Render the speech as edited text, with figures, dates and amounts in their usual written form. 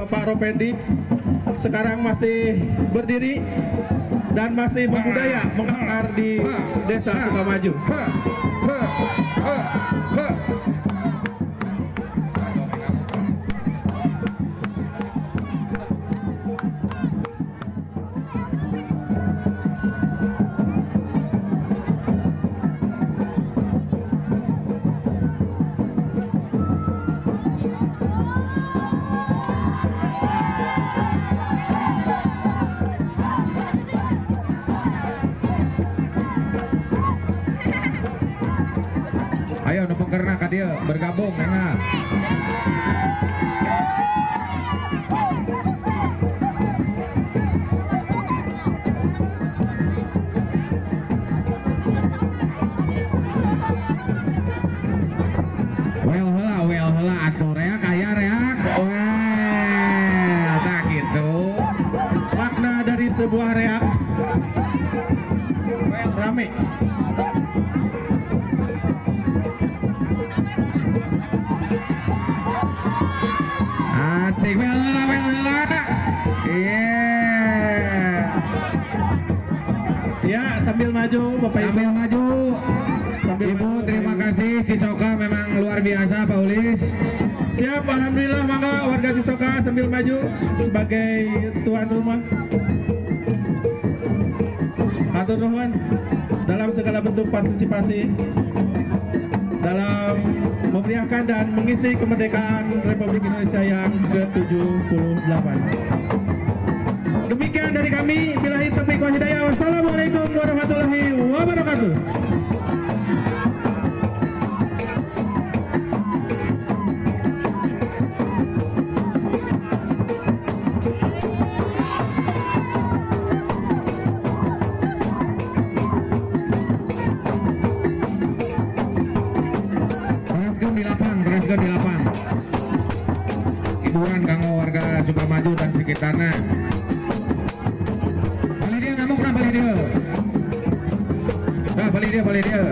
Bapak Ropendi sekarang masih berdiri dan masih berbudaya mengakar di Desa Sukamaju. Ayo numpuk karena dia bergabung dengan well hela atuh reak aya reak tak gitu Makna dari sebuah reak rame. asik well hela Ya, sambil maju Bapak Ibu. sambil maju Sambil Ibu maju, terima Bapak Ibu. kasih Cisoka memang luar biasa Pak Ulis. Siap, alhamdulillah, maka warga Cisoka sambil maju sebagai tuan rumah. Hatur nuhun dalam segala bentuk partisipasi dalam memeriahkan dan mengisi kemerdekaan Republik Indonesia yang ke-78. Demikian dari kami, billahi taufiq wal hidayah. Wassalamualaikum warahmatullahi wabarakatuh. Bereskan di lapang hiburan kanggo warga Sukamaju dan sekitarnya. Balik dia ngamuk nah balik dia.